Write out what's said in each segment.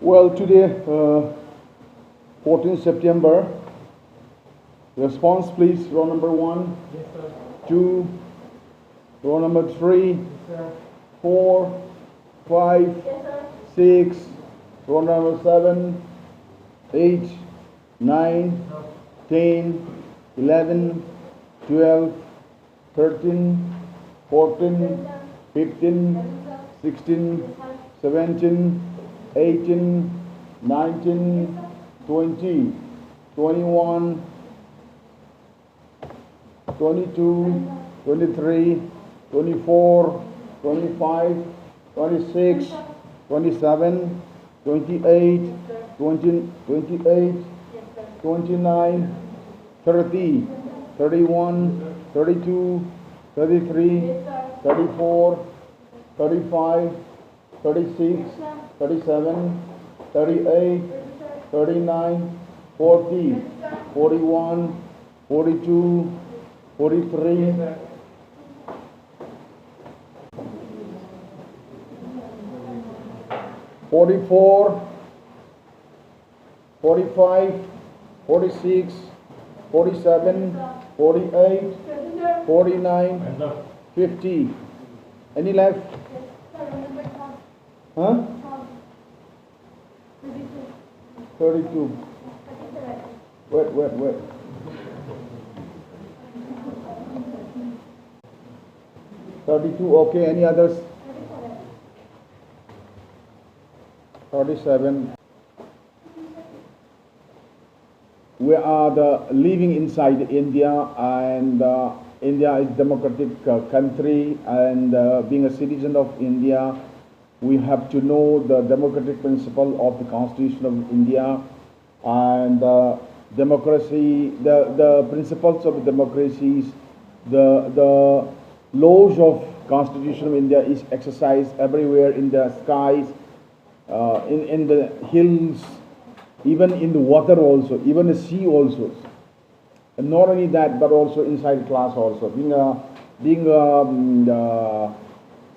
Well, today, 14 September, response please, row number 1, Yes, sir. 2, row number 3, Yes, sir. 4, 5, 6, row number 7, 8, 9, No. 10, 11, 12, 13, 14, 15, 16, 17, 18, 19, 20, 21, 22, 23, 24, 25, 26, 27, 28, 20, 28, 29, 30, 31, 32, 33, 34, 35, 36, 37, 38, 39, 40, 41, 42, 43, 44, 45, 46, 47, 48, 49, 50. Any left? Huh? 32. Wait. 32, okay. Any others? 37. We are living inside India, and India is a democratic country, and being a citizen of India, we have to know the democratic principle of the Constitution of India, and democracy, the principles of democracies, the laws of Constitution of India is exercised everywhere in the skies, in the hills, even in the water also, even the sea also. And not only that, but also inside class also. Being a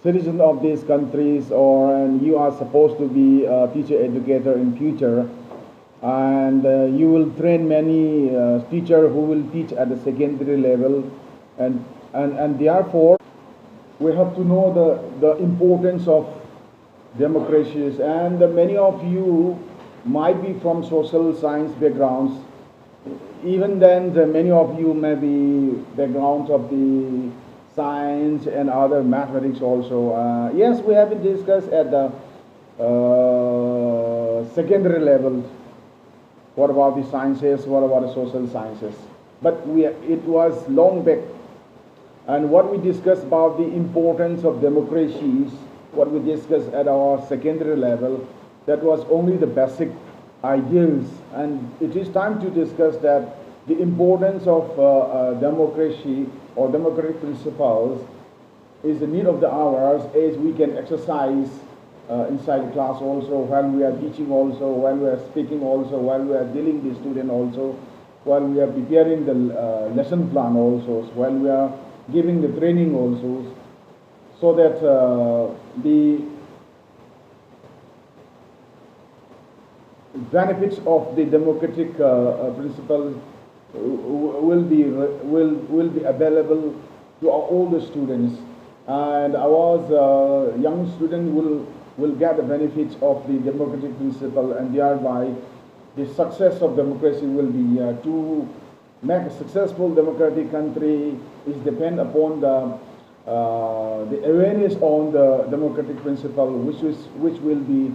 citizen of these countries, and you are supposed to be a teacher educator in future, and you will train many teacher who will teach at the secondary level, and therefore we have to know the importance of democracies. And many of you might be from social science backgrounds. Even then, many of you may be backgrounds of the science and other mathematics also. Yes, we have been discussed at the secondary level. What about the sciences? What about the social sciences? But it was long back. And what we discussed about the importance of democracies, what we discussed at our secondary level, that was only the basic ideals. And it is time to discuss that the importance of democracy or democratic principles is the need of the hours, as we can exercise inside the class also, while we are teaching also, while we are speaking also, while we are dealing with the student also, while we are preparing the lesson plan also, while we are giving the training also, so that the benefits of the democratic principle will be available to all the students, and our young student will get the benefits of the democratic principle, and thereby the success of democracy will be to make a successful democratic country is depend upon the awareness on the democratic principle, which will be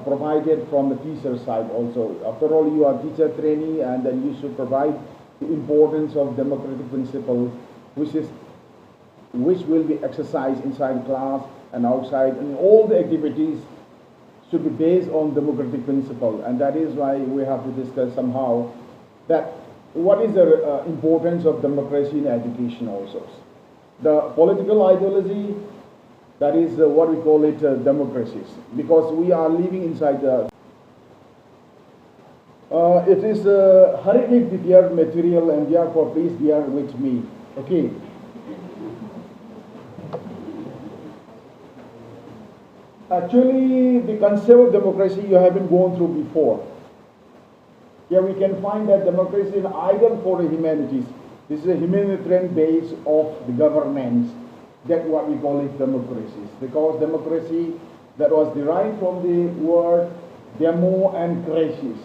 provided from the teacher side also. After all, you are teacher trainee, and then you should provide the importance of democratic principle, which will be exercised inside class and outside, and all the activities should be based on democratic principle. And that is why we have to discuss somehow that what is the importance of democracy in education also. The political ideology, that is what we call it democracies, because we are living inside the it is hurriedly prepared material, and therefore please bear with me. Okay. Actually, the concept of democracy you haven't gone through before. Here we can find that democracy is an ideal for the humanities. This is a humanitarian base of the governance. That's what we call it democracies. Because democracy that was derived from the word demo and cracies.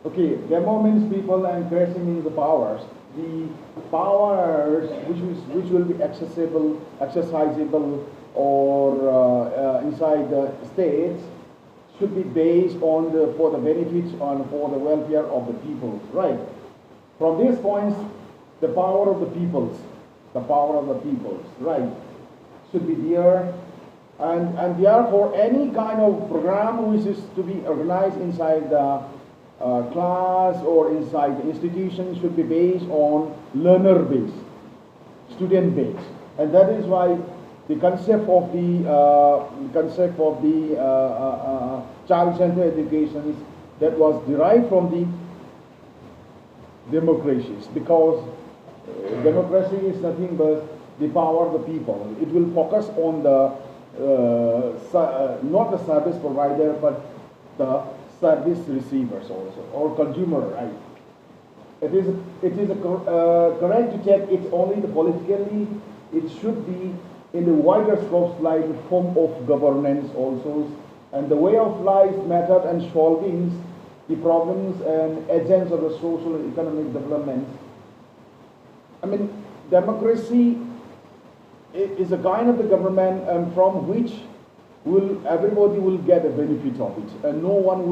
Okay, demo means people and cracy means the powers. The powers which will be accessible, exercisable, or inside the states should be based on for the benefits and for the welfare of the people, right? From these points, the power of the peoples, right, should be there, and therefore any kind of program which is to be organized inside the class or inside the institution should be based on learner base, student base, and that is why the concept of the child-centered education that was derived from the democracies, because democracy is nothing but the power of the people. It will focus on the not the service provider but the service receivers also, or consumer, right? It is correct to check it's only the politically, it should be in the wider scope like form of governance also, and the way of life, method and solving the problems and agents of the social and economic development. I mean, democracy is a kind of the government from which everybody will get a benefit of it, and no one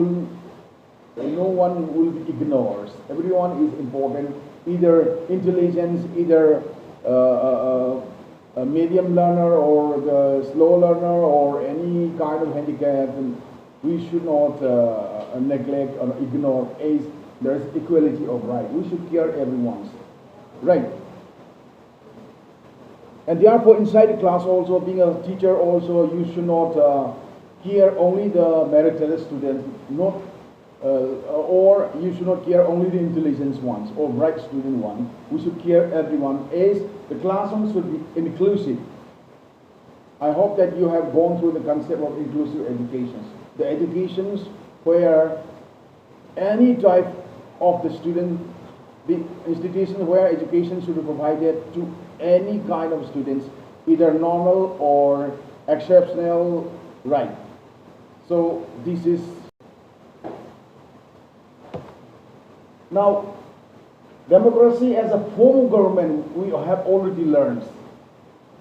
will be ignored. Everyone is important, either intelligence, either a medium learner or the slow learner or any kind of handicap. And we should not neglect or ignore as there is equality of right. We should care everyone's right. And therefore, inside the class also, being a teacher also, you should not care only the meritorious students, not or you should not care only the intelligent ones or bright student one. We should care everyone, as the classroom should be inclusive. I hope that you have gone through the concept of inclusive education. The educations where any type of the student, the institution where education should be provided to any kind of students, either normal or exceptional, right? So this is now democracy as a form of government. We have already learned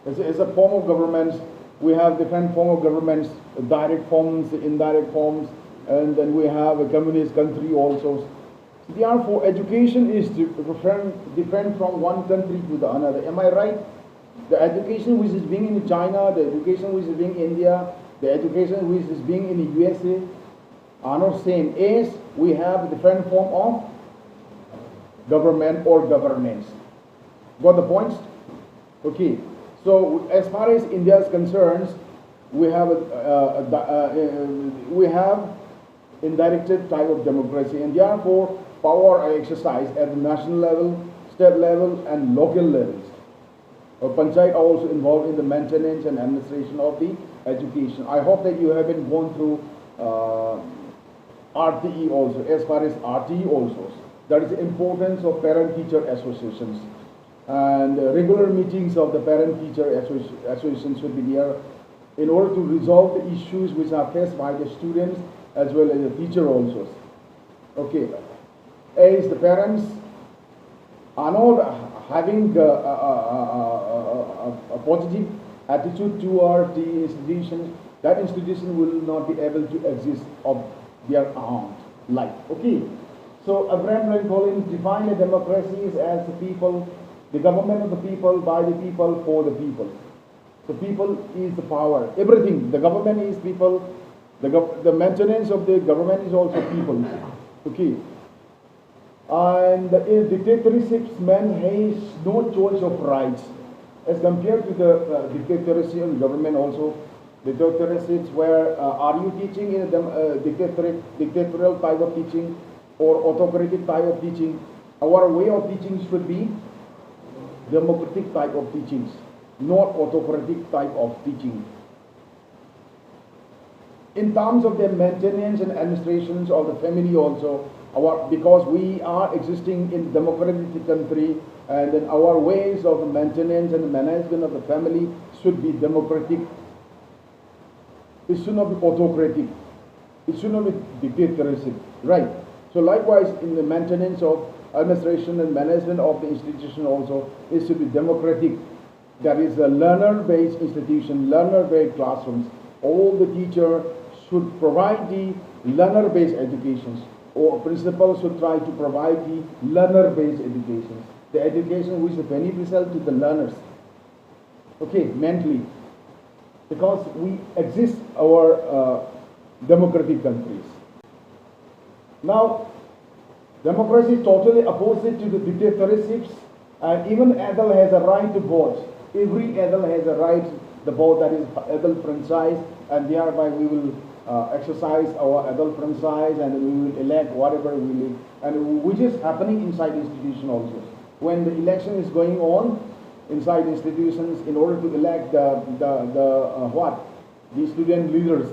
as a form of government. We have different form of governments, direct forms, indirect forms, and then we have a communist country also. Therefore, education is different from one country to the another. Am I right? The education which is being in China, the education which is being in India, the education which is being in the USA are not same, as we have a different form of government or governance. Got the points? Okay. So as far as India is concerned, we have indirected type of democracy, and therefore power are exercised at the national level, state level, and local levels. Panchayat are also involved in the maintenance and administration of the education. I hope that you have been gone through RTE also. As far as RTE also, that is the importance of parent-teacher associations, and regular meetings of the parent-teacher associations should be there in order to resolve the issues which are faced by the students as well as the teacher also. Okay, as the parents are not having a positive attitude toward the institution, that institution will not be able to exist of their own life. Okay, so Abraham Lincoln defined a democracy as the people, the government of the people, by the people, for the people. The people is the power. Everything. The government is people. The maintenance of the government is also people. Okay. And the dictatorship man has no choice of rights as compared to the dictatorial government also. Dictatorships where are you teaching in a dictatorial type of teaching or autocratic type of teaching? Our way of teaching should be democratic type of teachings, not autocratic type of teaching. in terms of their maintenance and administrations of the family also, because we are existing in democratic country, and then our ways of maintenance and management of the family should be democratic. It should not be autocratic. It should not be dictatorship, right? So likewise, in the maintenance of administration and management of the institution also, it should be democratic. That is a learner-based institution, learner-based classrooms. All the teacher should provide the learner-based educations, or principals should try to provide the learner-based education. The education which is beneficial to the learners, okay, mentally, because we exist our democratic countries. Now, democracy is totally opposite to the dictatorships, and even adult has a right to vote. Every adult has a right to vote, that is adult franchise, and thereby we will exercise our adult franchise, and we will elect whatever we need, and which is happening inside the institution also. When the election is going on inside institutions, in order to elect the student leaders,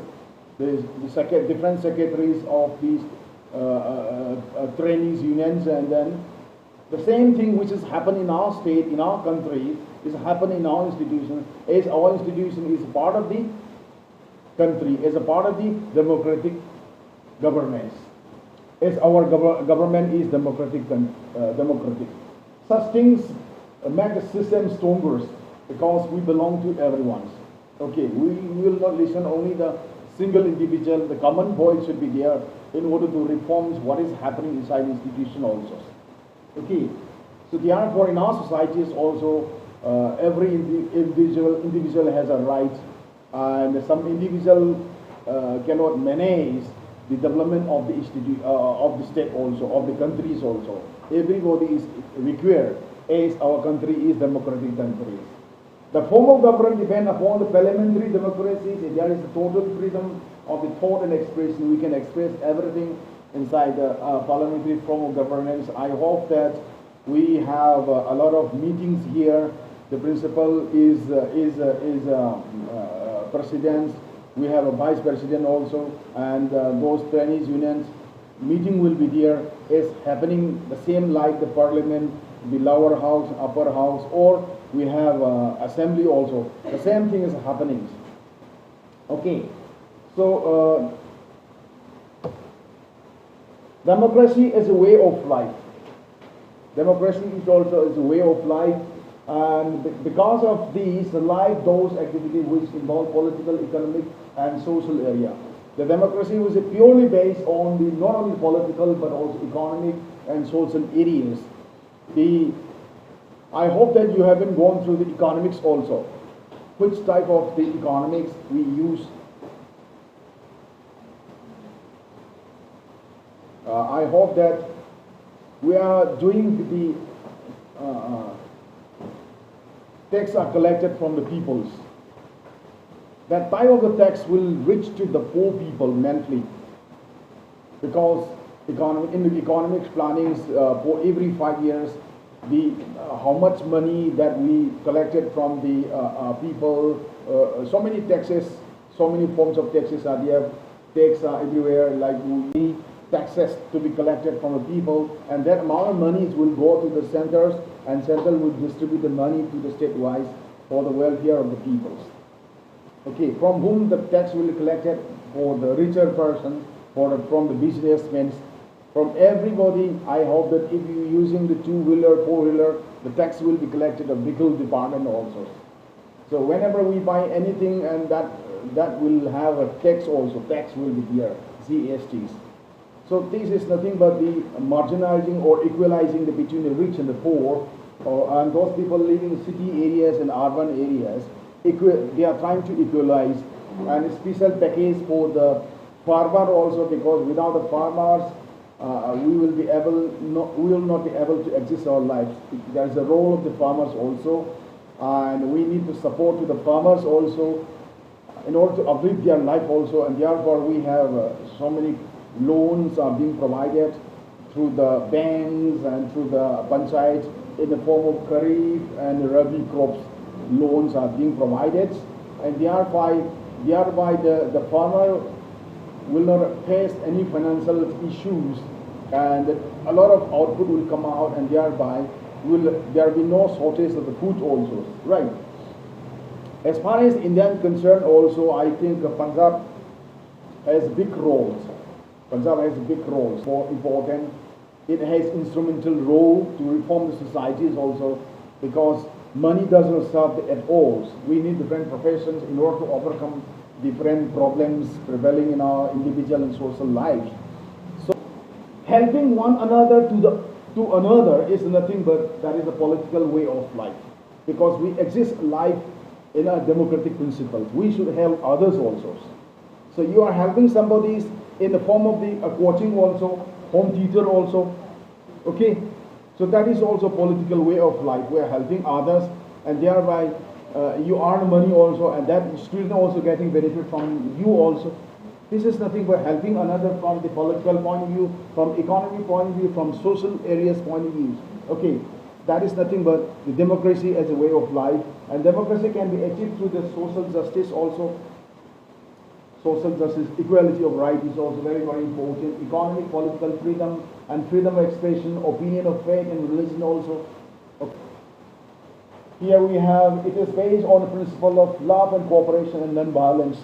the different secretaries of these trainees unions, and then the same thing which has happened in our state, in our country, is happening in our institution, as our institution is part of the country, as a part of the democratic governance, as our government is democratic. Such things make the system stronger, because we belong to everyone. Okay, we will not listen only the single individual. The common voice should be there in order to reform what is happening inside the institution also. Okay, so therefore in our societies also, every individual has a right, and some individual cannot manage the development of the state also, of the countries also. Everybody is required, as our country is democratic country. The form of government depends upon the parliamentary democracy. There is a total freedom of the thought and expression. We can express everything inside the parliamentary form of governance. I hope that we have a lot of meetings here. The principal is president. We have a vice president also, and those trainees unions meeting will be there. It's happening the same like the parliament, the lower house, upper house, or we have assembly also. The same thing is happening. Okay, so democracy is a way of life. Democracy is also a way of life, and because of these, the life those activities which involve political, economic, and social area. The democracy was purely based on the not only political but also economic and social areas. I hope that you haven't gone through the economics also. Which type of the economics we use? I hope that we are doing the tax are collected from the peoples. That type of the tax will reach to the poor people mentally, because in the economics plannings for every 5 years, how much money that we collected from the people, so many taxes, so many forms of taxes are there. Taxes are everywhere, like we taxes to be collected from the people, and that amount of monies will go to the centers, and center will distribute the money to the state-wise for the welfare of the peoples. Okay, from whom the tax will be collected? For the richer person, from the businessmen, from everybody. I hope that if you're using the two-wheeler, four-wheeler, the tax will be collected of vehicle department also. So whenever we buy anything, and that will have a tax also, tax will be there, GSTs. So this is nothing but the marginalizing or equalizing between the rich and the poor, and those people living in city areas and urban areas. They are trying to equalize, and a special package for the farmer also, because without the farmers, we will not be able to exist our lives. There is a role of the farmers also, and we need to support to the farmers also in order to uplift their life also, and therefore we have so many loans are being provided through the banks and through the panchayats in the form of kharif and rabi crops. Loans are being provided, and thereby the farmer will not face any financial issues, and a lot of output will come out, and thereby there will be no shortage of the food also, right? As far as India is concerned also, I think Punjab has big roles. Punjab has big roles for important. It has instrumental role to reform the societies also, because money does not serve at all. We need different professions in order to overcome different problems prevailing in our individual and social lives. So helping one another to another is nothing but that is a political way of life, because we exist life in a democratic principle. We should help others also. So you are helping somebody in the form of the coaching also, home tutor also, okay? So that is also political way of life. We are helping others, and thereby you earn money also, and that student also getting benefit from you also. This is nothing but helping another from the political point of view, from economic point of view, from social areas point of view. Okay, that is nothing but the democracy as a way of life, and democracy can be achieved through the social justice also. Social justice, equality of right is also very, very important. Economic, political freedom, and freedom of expression, opinion of faith and religion also. Okay. Here we have, it is based on the principle of love and cooperation and non-violence.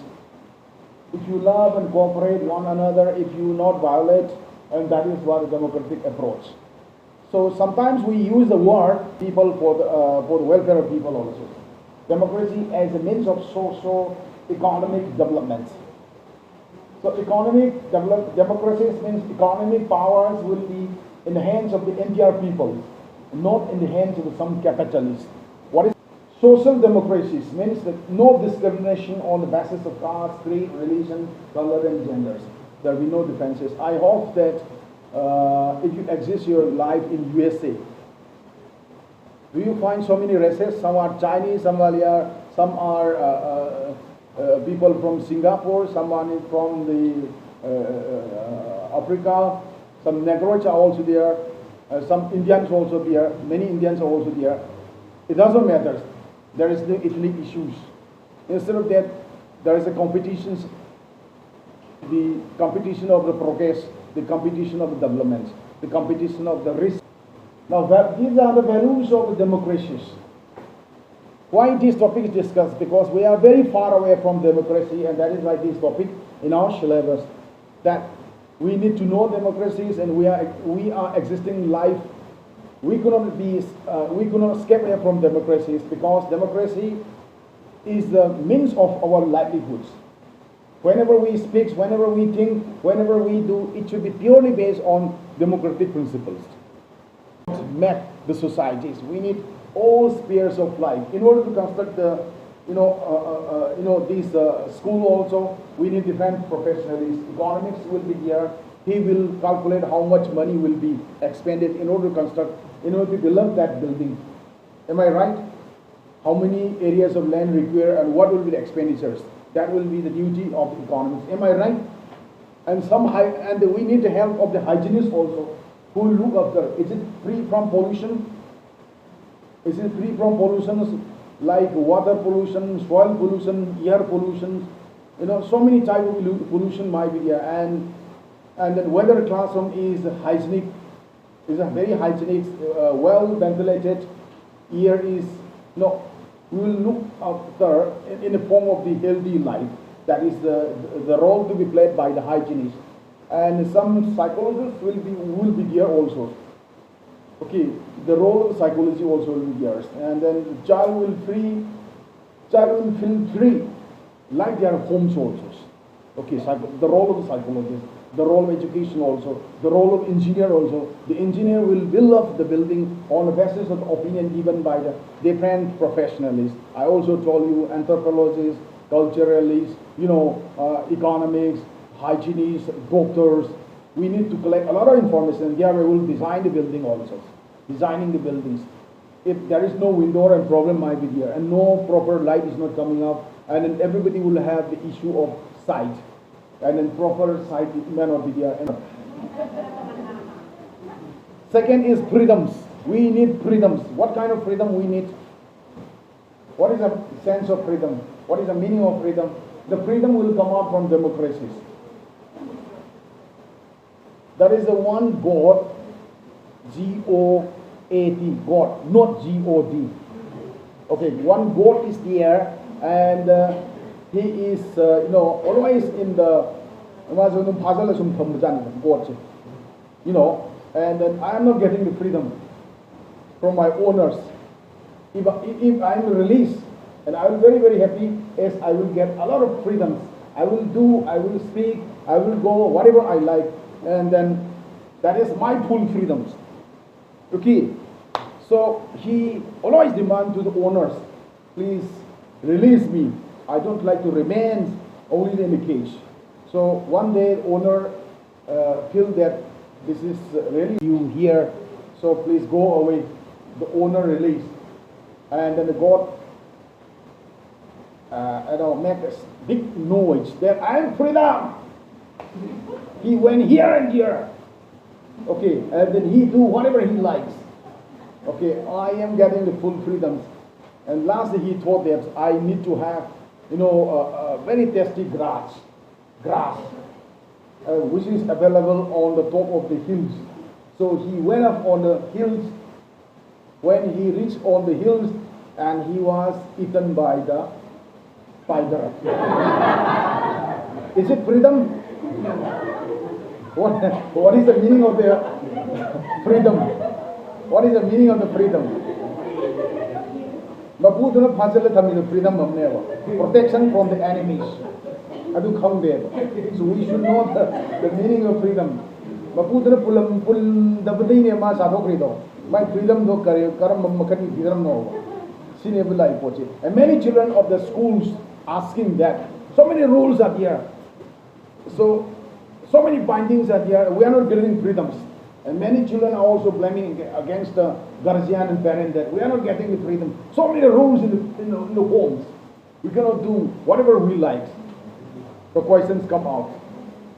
If you love and cooperate one another, if you not violate, and that is what a democratic approach. So sometimes we use the word people for the welfare of people also. Democracy as a means of socio-economic development. So democracy means economic powers will be in the hands of the entire people, not in the hands of some capitalists. What is social democracy? Means that no discrimination on the basis of caste, creed, religion, color, and genders. There will be no differences. I hope that if you exist your life in USA, do you find so many races? Some are Chinese, some are people from Singapore, someone from the Africa, some Negroes are also there, some Indians also there, many Indians are also there. It doesn't matter. There is no ethnic issues. Instead of that, there is a competition, the competition of the progress, the competition of the development, the competition of the risk. Now, these are the values of the democracies. Why this topic is discussed? Because we are very far away from democracy, and that is why this topic in our syllabus, that we need to know democracies, and we are existing life. We cannot escape away from democracies, because democracy is the means of our livelihoods. Whenever we speak, whenever we think, whenever we do, it should be purely based on democratic principles. Map the societies. We need all spheres of life in order to construct the, school also. We need different professionals. Economics will be here. He will calculate how much money will be expended in order to construct, in order to develop that building. Am I right? How many areas of land require, and what will be the expenditures? That will be the duty of economics. Am I right? And we need the help of the hygienists also, who will look after. Is it free from pollution? Is it free from pollutions like water pollution, soil pollution, air pollution? So many types of pollution might be there. And then whether a classroom is hygienic, is a very hygienic, well ventilated, air is, we will look after in the form of the healthy life. That is the role to be played by the hygienist. And some psychologists will be there also. Okay, the role of psychology also will be there. And then the child will feel free, like their homes also. Okay, the role of the psychologist, the role of education also, the role of engineer also. The engineer will build up the building on the basis of the opinion given by the different professionals. I also told you anthropologists, culturalists, economics, hygienists, doctors. We need to collect a lot of information. There we will design the building also. Designing the buildings. If there is no window, a problem might be there, and no proper light is not coming up, and then everybody will have the issue of sight, and then proper sight may not be there. Second is freedoms. We need freedoms. What kind of freedom we need? What is the sense of freedom? What is the meaning of freedom? The freedom will come out from democracies. There is a one God, G-O-A-T, God, not G-O-D. Okay, one God is there, and he is, always in the, God, and then I am not getting the freedom from my owners. If I am released, and I will be very, very happy, as I will get a lot of freedoms. I will do, I will speak, I will go, whatever I like, and then that is my full freedoms. Okay, so he always demands to the owners, please release me. I don't like to remain only in the cage. So one day the owner feel that this is really you here, so please go away. The owner released, and then the God make a big noise that I am freedom. He went here and here. Okay, and then he do whatever he likes. Okay, I am getting the full freedoms. And lastly, he thought that I need to have, very tasty grass, which is available on the top of the hills. So he went up on the hills. When he reached on the hills, and he was eaten by the tiger. Is it freedom? What is the meaning of the freedom? What is the meaning of the freedom? Freedom protection from the enemies. So we should know the meaning of freedom. My freedom and many children of the schools asking that. So many rules are here. So many bindings are here. We are not getting freedoms. And many children are also blaming against the guardian and parent that we are not getting the freedom. So many rules in the homes. We cannot do whatever we like. The questions come out.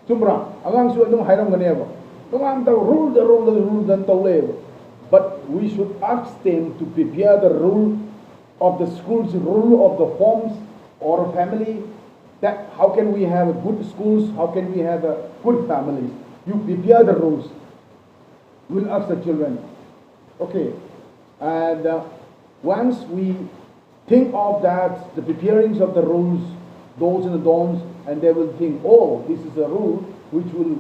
Chumbra, agang su adum hairam ganeva. Tumang ta rule dan tawle. But we should ask them to prepare the rule of the schools, rule of the homes or family. That how can we have good schools? How can we have a good families? You prepare the rules. We'll ask the children. Okay, and once we think of that, the preparings of the rules, those and the don'ts, and they will think, oh, this is a rule which will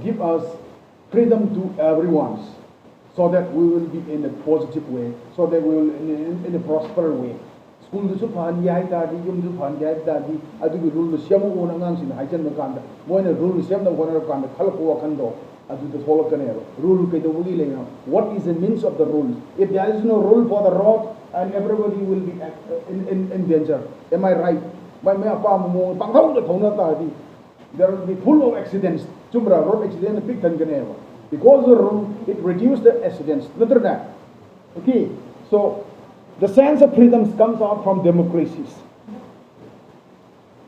give us freedom to everyone's, so that we will be in a positive way, so that we will in a prosperous way. School to Supan Yai Dadi, Yum to Pan Yai Dadi, I do the rule the Shamu Unangs in Haitan Kanda, when a rule is Shem the one of Kanda, Kalako Kando. Rule what is the means of the rules? If there is no rule for the road, and everybody will be in danger. Am I right? There will be full of accidents. Road accident big because the rule, it reduces the accidents. Okay, so the sense of freedom comes out from democracies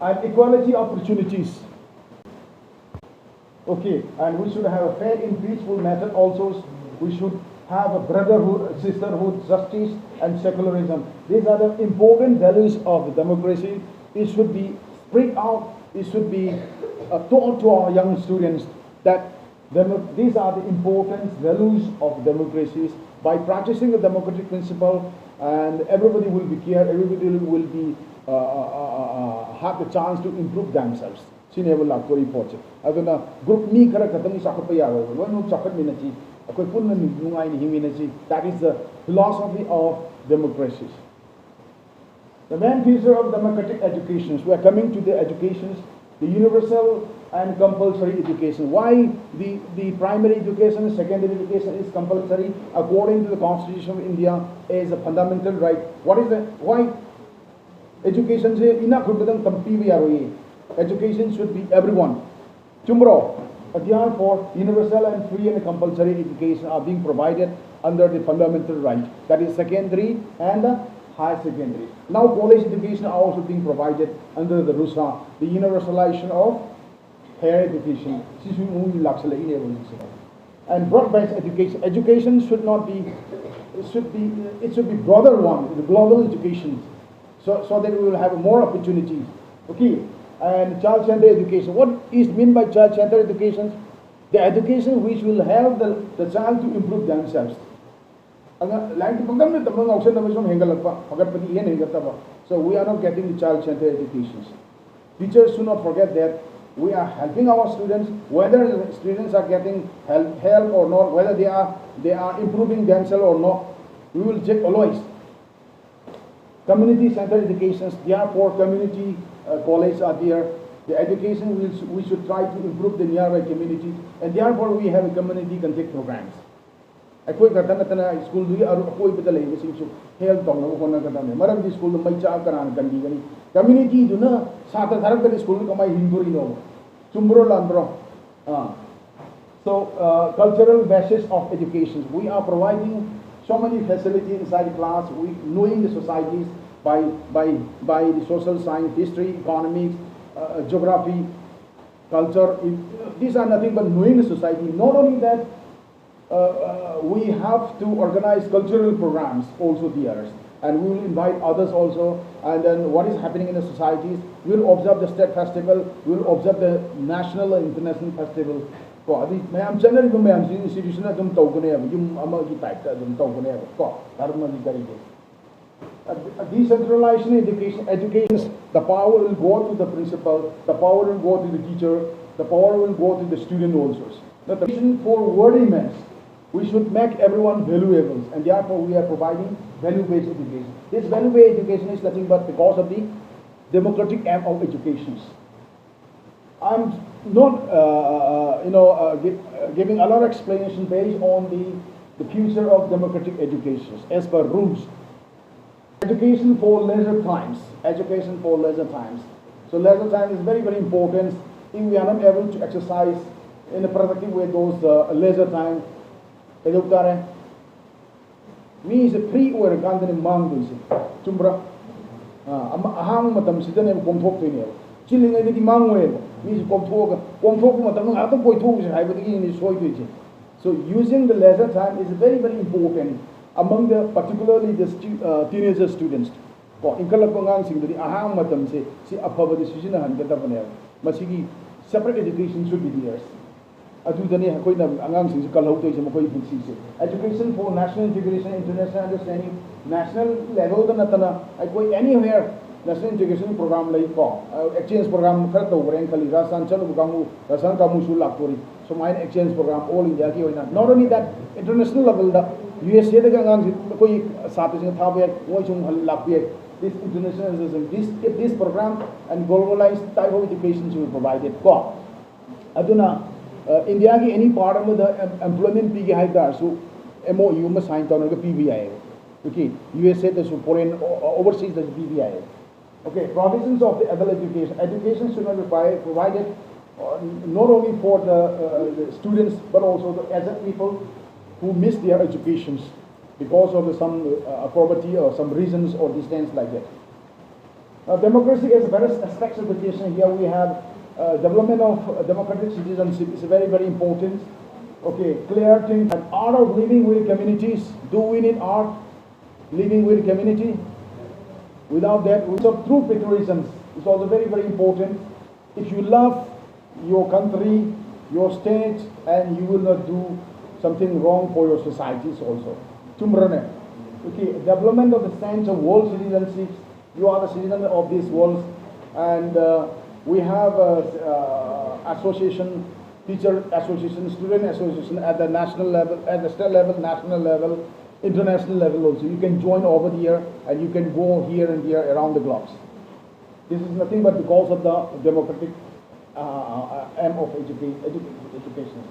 and equality opportunities. Okay, and we should have a fair and peaceful method also. We should have a brotherhood, sisterhood, justice, and secularism. These are the important values of democracy. It should be spread out. It should be taught to our young students that these are the important values of democracies. By practicing the democratic principle, and everybody will be cared, everybody will be have the chance to improve themselves. Group me that is the philosophy of democracies. The main feature of democratic education, we are coming to the educations, the universal and compulsory education. Why the primary education, secondary education is compulsory according to the Constitution of India as a fundamental right. What is why education is enough? Education should be everyone. Tomorrow, therefore, universal and free and compulsory education are being provided under the fundamental right. That is secondary and higher secondary. Now, college education are also being provided under the RUSA, the universalization of higher education. And broad-based education. Education should not be. It should be broader one, the global education, so that we will have more opportunities. Okay. And child-centered education. What is meant by child-centered education? The education which will help the child to improve themselves. So we are not getting the child-centered educations. Teachers should not forget that we are helping our students, whether the students are getting help or not, whether they are improving themselves or not. We will check always. Community-centered educations, therefore community colleges are there. The education we should try to improve the nearby community, and therefore we have a community contact programs. School health school community do na sata tharak school kamai hinduri no chumbro landro. So cultural basis of education, we are providing so many facilities inside the class. We knowing the societies by the social science, history, economics, geography, culture. These are nothing but knowing the society. Not only that, we have to organize cultural programs also there, and we will invite others also. And then what is happening in the societies, we will observe the state festival, we will observe the national and international festival. Institution decentralization education, the power will go to the principal, the power will go to the teacher, the power will go to the student also. The vision for worthiness, we should make everyone valuable, and therefore we are providing value-based education. This value-based education is nothing but because of the democratic aim of education. I'm not, giving a lot of explanation based on the future of democratic education as per rules. Education for leisure times. Education for leisure times. So leisure time is very, very important. If we are not able to exercise in a productive way those leisure time, me is a free or a candidate mang chumbra. Ahang matam sidan em komfok to ne. Chilling I think mang way. Me is komfok matam ato koi thok I would in soy to. So using the leisure time is very, very important among the particularly the teenager students. For inkalapang sing the ahang matam se si apava decision han gatapanel. Masigi separate education should be theirs. Education for national integration, international understanding, national level anywhere national integration program like exchange program so my exchange program all India. Not only that, international level USA this international this program and globalized type of education should be provided. India ki any part of the employment pigi haidar so MOU must sign down the PBI. Okay, USA the foreign overseas the PBI. Okay, provisions of the adult education. Education should not be provided not only for the students but also the adult people who miss their educations because of some poverty or some reasons or distance like that. Now, democracy is various aspects of education. Here we have development of democratic citizenship is very, very important. Okay, clarity and art of living with communities. Do we need art? Living with community? Without that, so true patriotism is also very, very important. If you love your country, your state, and you will not do something wrong for your societies also. Okay, development of the sense of world citizenship. You are the citizen of this world, and we have association, teacher association, student association at the national level, at the state level, national level, international level also. You can join over here and you can go here and there around the globe. This is nothing but because of the democratic aim of education.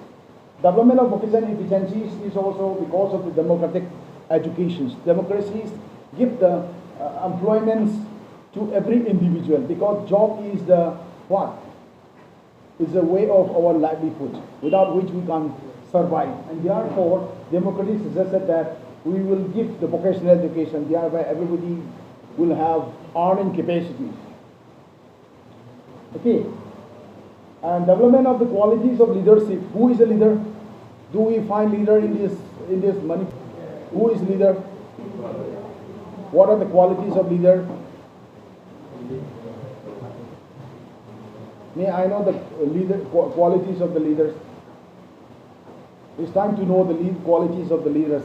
Development of vocational efficiencies is also because of the democratic educations. Democracies give the employments to every individual because job is the what? It's a way of our livelihood without which we can't survive. And therefore, democracy suggested that we will give the vocational education, thereby everybody will have earning capacities. Okay. And development of the qualities of leadership. Who is a leader? Do we find leader in this money? Who is leader? What are the qualities of leader? May I know the qualities of the leaders? It's time to know the lead qualities of the leaders.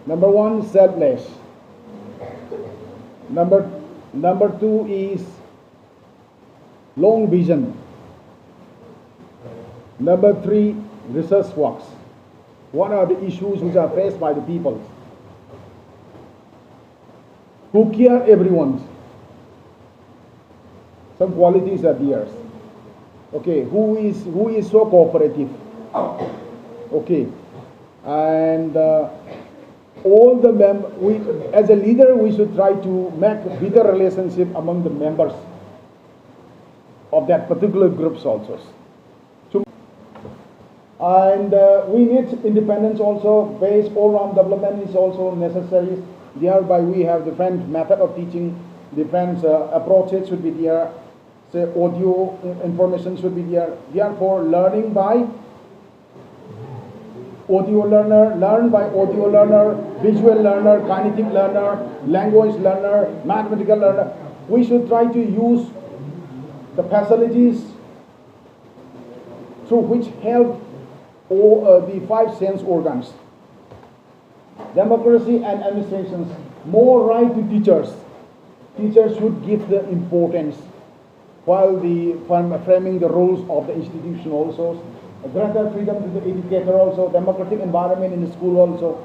Number one, selfless. Number two is long vision. Number three, research works. What are the issues which are faced by the people? Who care everyone? Some qualities are theirs. Okay, who is so cooperative? Okay, and all the as a leader, we should try to make better relationship among the members of that particular groups also. And we need independence also. Based all-round development is also necessary. Thereby we have different method of teaching, different approaches should be there. Say audio information should be there. Therefore, learning by audio learner, learn by audio learner, visual learner, kinetic learner, language learner, mathematical learner. We should try to use the facilities through which help the five sense organs. Democracy and administrations, more right to teachers. Teachers should give the importance while framing the rules of the institution also. Greater freedom to the educator also, democratic environment in the school also.